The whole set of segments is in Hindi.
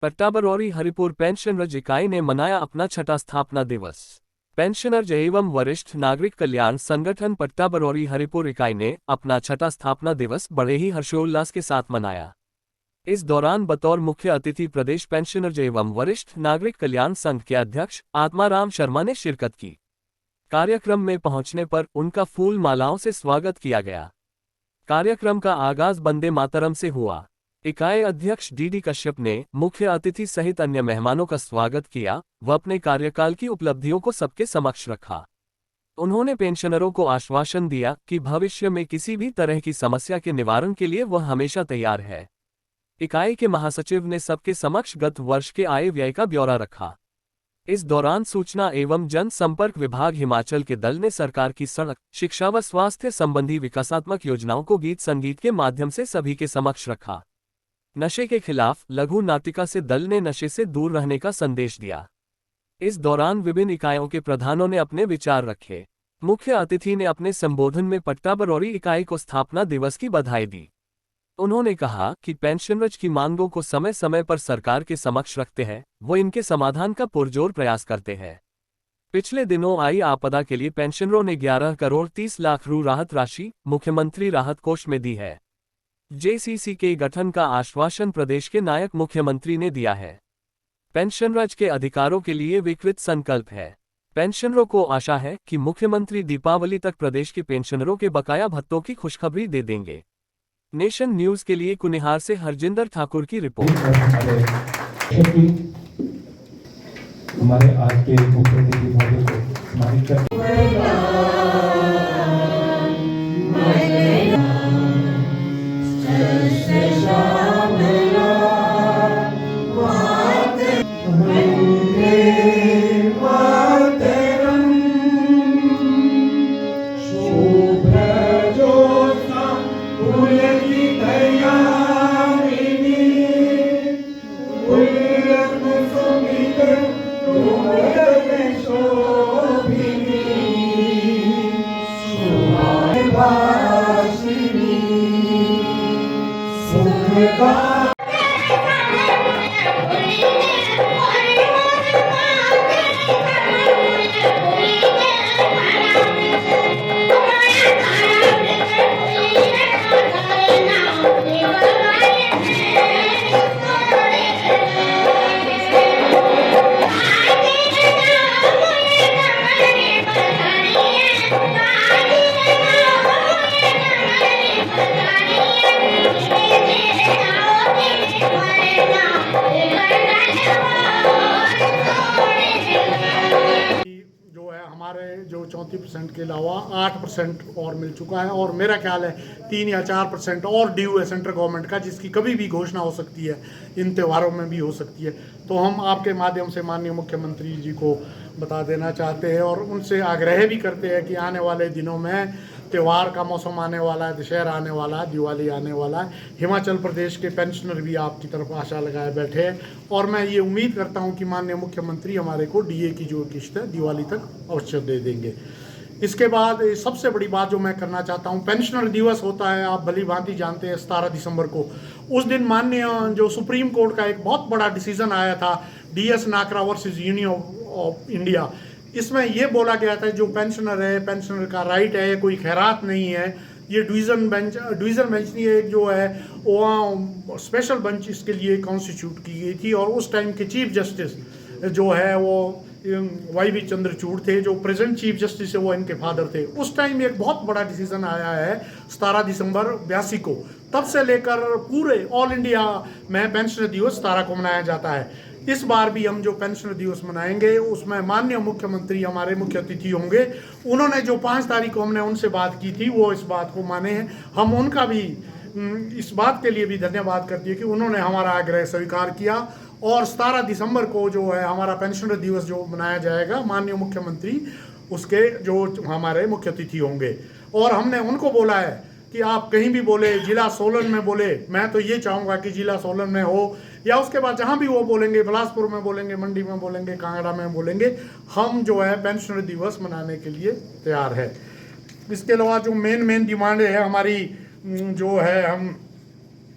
पट्टाबरौरी हरिपुर पेंशनर्स इकाई ने मनाया अपना छठा स्थापना दिवस। पेंशनर्स एवं वरिष्ठ नागरिक कल्याण संगठन पट्टाबरौरी हरिपुर इकाई ने अपना छठा स्थापना दिवस बड़े ही हर्षोल्लास के साथ मनाया। इस दौरान बतौर मुख्य अतिथि प्रदेश पेंशनर्स एवं वरिष्ठ नागरिक कल्याण संघ के अध्यक्ष आत्माराम शर्मा ने शिरकत की। कार्यक्रम में पहुंचने पर उनका फूल मालाओं से स्वागत किया गया। कार्यक्रम का आगाज वंदे मातरम से हुआ। इकाई अध्यक्ष डीडी कश्यप ने मुख्य अतिथि सहित अन्य मेहमानों का स्वागत किया व अपने कार्यकाल की उपलब्धियों को सबके समक्ष रखा। उन्होंने पेंशनरों को आश्वासन दिया कि भविष्य में किसी भी तरह की समस्या के निवारण के लिए वह हमेशा तैयार है। इकाई के महासचिव ने सबके समक्ष गत वर्ष के आय व्यय का ब्यौरा रखा। इस दौरान सूचना एवं जनसंपर्क विभाग हिमाचल के दल ने सरकार की सड़क, शिक्षा व स्वास्थ्य संबंधी विकासात्मक योजनाओं को गीत संगीत के माध्यम से सभी के समक्ष रखा। नशे के खिलाफ लघु नाटिका से दल ने नशे से दूर रहने का संदेश दिया। इस दौरान विभिन्न इकाइयों के प्रधानों ने अपने विचार रखे। मुख्य अतिथि ने अपने संबोधन में पट्टाबरौरी इकाई को स्थापना दिवस की बधाई दी। उन्होंने कहा कि पेंशनर्स की मांगों को समय समय पर सरकार के समक्ष रखते हैं, वो इनके समाधान का पुरजोर प्रयास करते हैं। पिछले दिनों आई आपदा के लिए पेंशनरों ने 11 करोड़ 30 लाख रू राहत राशि मुख्यमंत्री राहत कोष में दी है। जेसीसी के गठन का आश्वासन प्रदेश के नायक मुख्यमंत्री ने दिया है। पेंशनर्स के अधिकारों के लिए विकृत संकल्प है। पेंशनरों को आशा है कि मुख्यमंत्री दीपावली तक प्रदेश के पेंशनरों के बकाया भत्तों की खुशखबरी दे देंगे। नेशन न्यूज के लिए कुनिहार से हरजिंदर ठाकुर की रिपोर्ट। हमारे आज के मुख्य अतिथि महोदय को सम्मानित करते जो 34% के अलावा 8% और मिल चुका है और मेरा ख्याल है 3 या 4% और ड्यू है सेंट्रल गवर्नमेंट का, जिसकी कभी भी घोषणा हो सकती है, इन त्योहारों में भी हो सकती है। तो हम आपके माध्यम से माननीय मुख्यमंत्री जी को बता देना चाहते हैं और उनसे आग्रह भी करते हैं कि आने वाले दिनों में त्यौहार का मौसम आने वाला है, दशहरा आने वाला है, दिवाली आने वाला है। हिमाचल प्रदेश के पेंशनर भी आपकी तरफ आशा लगाए बैठे हैं और मैं ये उम्मीद करता हूँ कि माननीय मुख्यमंत्री हमारे को डीए की जो किस्त है दिवाली तक अवश्य दे देंगे। इसके बाद सबसे बड़ी बात जो मैं करना चाहता हूँ, पेंशनर दिवस होता है, आप भली भांति जानते हैं, 17 दिसंबर को। उस दिन माननीय जो सुप्रीम कोर्ट का एक बहुत बड़ा डिसीजन आया था, DS Nakara versus Union of India. इसमें यह बोला गया था जो पेंशनर है, पेंशनर का राइट है, कोई खैरात नहीं है। ये डिवीज़न बेंच नहीं है, जो है वो स्पेशल बेंच इसके लिए कॉन्स्टिट्यूट की गई थी और उस टाइम के चीफ जस्टिस जो है वो वाई चंद्रचूड़ थे, जो प्रेजेंट चीफ जस्टिस है वो इनके फादर थे। उस टाइम एक बहुत बड़ा डिसीजन आया है 17 दिसंबर 82 को। तब से लेकर पूरे ऑल इंडिया में पेंशनर दिवस 17 को मनाया जाता है। इस बार भी हम जो पेंशनर दिवस मनाएंगे उसमें माननीय मुख्यमंत्री हमारे मुख्य अतिथि होंगे। उन्होंने जो 5 तारीख को हमने उनसे बात की थी वो इस बात को माने हैं। हम उनका भी इस बात के लिए भी धन्यवाद करती है कि उन्होंने हमारा आग्रह स्वीकार किया और 17 दिसंबर को जो है हमारा पेंशनर दिवस जो मनाया जाएगा, माननीय मुख्यमंत्री उसके जो हमारे मुख्य अतिथि होंगे। और हमने उनको बोला है कि आप कहीं भी बोले, जिला सोलन में बोले, मैं तो ये चाहूँगा कि जिला सोलन में हो या उसके बाद जहाँ भी वो बोलेंगे, बिलासपुर में बोलेंगे, मंडी में बोलेंगे, कांगड़ा में बोलेंगे, हम जो है पेंशनर दिवस मनाने के लिए तैयार है। इसके अलावा जो मेन डिमांड है हमारी, जो है हम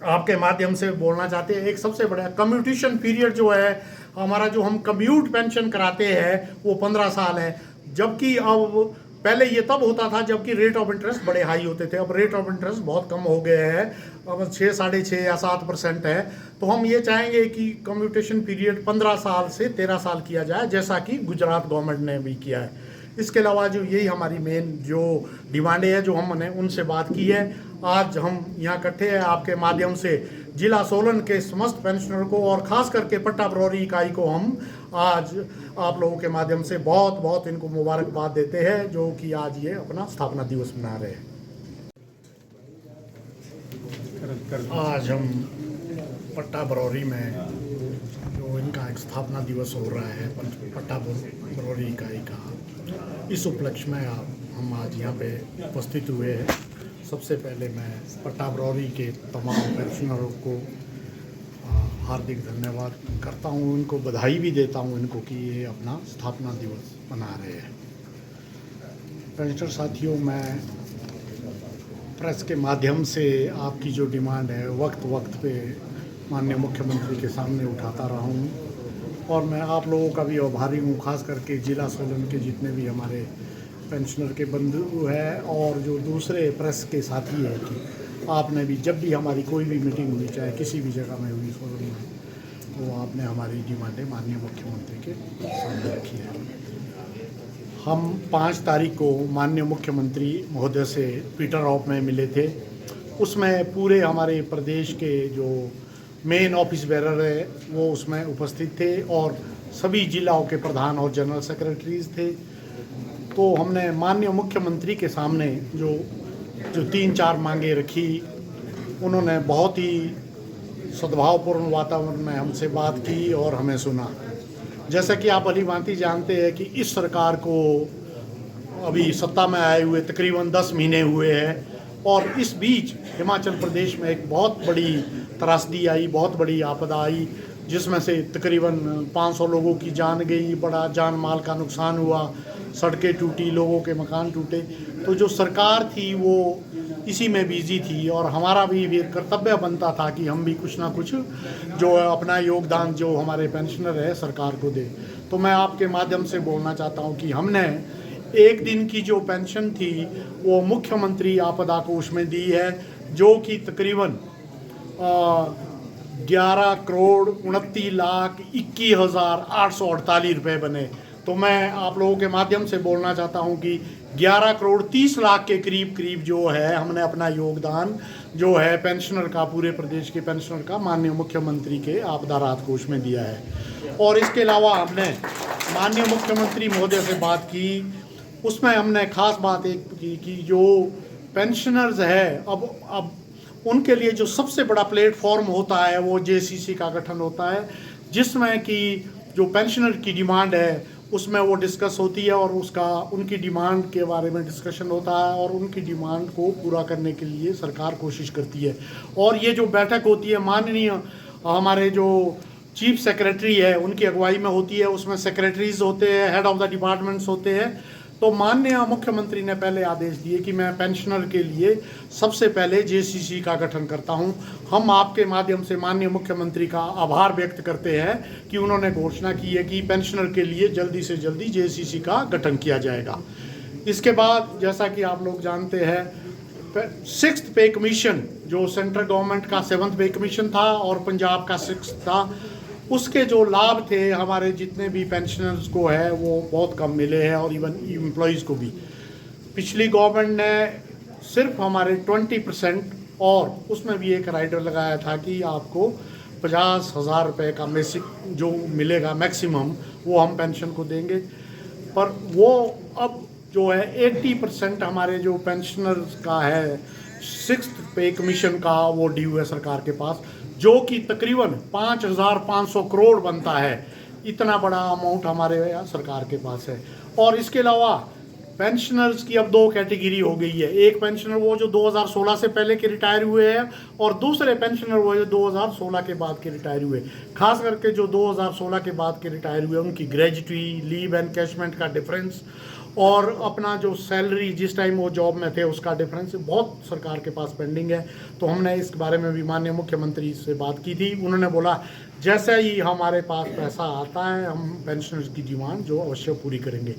आपके माध्यम से बोलना चाहते हैं। एक सबसे बड़ा कम्यूटेशन पीरियड जो है हमारा, जो हम कम्यूट पेंशन कराते हैं वो 15 साल है, जबकि अब पहले ये तब होता था जबकि रेट ऑफ इंटरेस्ट बड़े हाई होते थे। अब रेट ऑफ इंटरेस्ट बहुत कम हो गए हैं, अब 6, 6.5 या 7% है। तो हम ये चाहेंगे कि कम्यूटेशन पीरियड 15 साल से 13 साल किया जाए, जैसा कि गुजरात गवर्नमेंट ने भी किया है। इसके अलावा जो यही हमारी मेन जो डिमांडें है जो हमने उनसे बात की है। आज हम यहाँ इकट्ठे हैं आपके माध्यम से जिला सोलन के समस्त पेंशनर को और ख़ास करके पट्टा बरौरी इकाई को हम आज आप लोगों के माध्यम से बहुत बहुत इनको मुबारकबाद देते हैं, जो कि आज ये अपना स्थापना दिवस मना रहे हैं। आज हम पट्टा बरौरी में जो इनका एक स्थापना दिवस हो रहा है पट्टा बरौरी इकाई का, इस उपलक्ष्य में हम आज यहाँ पे उपस्थित हुए हैं। सबसे पहले मैं पट्टा बरौरी के तमाम पेंशनरों को हार्दिक धन्यवाद करता हूँ, उनको बधाई भी देता हूँ इनको कि ये अपना स्थापना दिवस मना रहे हैं। पेंशनर साथियों, मैं प्रेस के माध्यम से आपकी जो डिमांड है वक्त वक्त पे माननीय मुख्यमंत्री के सामने उठाता रहा हूँ, और मैं आप लोगों का भी आभारी हूँ, खास करके जिला सोलन के जितने भी हमारे पेंशनर के बंधु हैं और जो दूसरे प्रेस के साथी हैं कि आपने भी जब भी हमारी कोई भी मीटिंग हुई, चाहे किसी भी जगह में हुई सोलन में, तो आपने हमारी डिमांडें माननीय मुख्यमंत्री के सामने रखी है। हम 5 तारीख को माननीय मुख्यमंत्री महोदय से पीटर हॉफ में मिले थे। उसमें पूरे हमारे प्रदेश के जो मेन ऑफिस बेरर है वो उसमें उपस्थित थे और सभी जिलाओं के प्रधान और जनरल सेक्रेटरीज थे। तो हमने माननीय मुख्यमंत्री के सामने जो 3-4 मांगे रखी, उन्होंने बहुत ही सद्भावपूर्ण वातावरण में हमसे बात की और हमें सुना। जैसा कि आप भली भांति जानते हैं कि इस सरकार को अभी सत्ता में आए हुए तकरीबन 10 महीने हुए हैं, और इस बीच हिमाचल प्रदेश में एक बहुत बड़ी त्रासदी आई, बहुत बड़ी आपदा आई, जिसमें से तकरीबन 500 लोगों की जान गई, बड़ा जान माल का नुकसान हुआ, सड़कें टूटी, लोगों के मकान टूटे। तो जो सरकार थी वो इसी में बिजी थी, और हमारा भी कर्तव्य बनता था कि हम भी कुछ ना कुछ जो अपना योगदान जो हमारे पेंशनर है सरकार को दे। तो मैं आपके माध्यम से बोलना चाहता हूँ कि हमने एक दिन की जो पेंशन थी वो मुख्यमंत्री आपदा कोष में दी है, जो कि तकरीबन 11,29,21,848 रुपये बने। तो मैं आप लोगों के माध्यम से बोलना चाहता हूं कि 11,30,00,000 के करीब जो है हमने अपना योगदान जो है पेंशनर का, पूरे प्रदेश के पेंशनर का, माननीय मुख्यमंत्री के आपदा राहत कोष में दिया है। और इसके अलावा हमने माननीय मुख्यमंत्री महोदय से बात की, उसमें हमने खास बात एक की कि जो पेंशनर्स है अब उनके लिए जो सबसे बड़ा प्लेटफॉर्म होता है वो जेसीसी का गठन होता है, जिसमें कि जो पेंशनर की डिमांड है उसमें वो डिस्कस होती है और उनकी डिमांड के बारे में डिस्कशन होता है, और उनकी डिमांड को पूरा करने के लिए सरकार कोशिश करती है। और ये जो बैठक होती है माननीय हमारे जो चीफ सेक्रेटरी है उनकी अगुवाई में होती है, उसमें सेक्रेटरीज होते हैं, हेड ऑफ द डिपार्टमेंट्स होते हैं। तो माननीय मुख्यमंत्री ने पहले आदेश दिए कि मैं पेंशनर के लिए सबसे पहले जेसीसी का गठन करता हूं। हम आपके माध्यम से माननीय मुख्यमंत्री का आभार व्यक्त करते हैं कि उन्होंने घोषणा की है कि पेंशनर के लिए जल्दी से जल्दी जेसीसी का गठन किया जाएगा। इसके बाद जैसा कि आप लोग जानते हैं 6th पे कमीशन जो सेंट्रल गवर्नमेंट का 7th पे कमीशन था और पंजाब का 6th था, उसके जो लाभ थे हमारे जितने भी पेंशनर्स को है वो बहुत कम मिले हैं, और इवन एम्प्लॉयज़ को भी। पिछली गवर्नमेंट ने सिर्फ हमारे 20% और उसमें भी एक राइडर लगाया था कि आपको 50,000 रुपये का बेसिक जो मिलेगा मैक्सिमम वो हम पेंशन को देंगे। पर वो अब जो है 80% हमारे जो पेंशनर्स का है 6th पे कमीशन का वो ड्यू है सरकार के पास, जो कि तकरीबन 5,500 करोड़ बनता है। इतना बड़ा अमाउंट हमारे यहाँ सरकार के पास है। और इसके अलावा पेंशनर्स की अब 2 कैटेगरी हो गई है। एक पेंशनर वो जो 2016 से पहले के रिटायर हुए हैं, और दूसरे पेंशनर वो जो 2016 के बाद के रिटायर हुए। खास करके जो 2016 के बाद के रिटायर हुए उनकी ग्रेजुटी, लीव एनकैशमेंट का डिफरेंस और अपना जो सैलरी जिस टाइम वो जॉब में थे उसका डिफरेंस बहुत सरकार के पास पेंडिंग है। तो हमने इस बारे में भी माननीय मुख्यमंत्री से बात की थी। उन्होंने बोला जैसे ही हमारे पास पैसा आता है हम पेंशनर्स की डिमांड जो अवश्य पूरी करेंगे।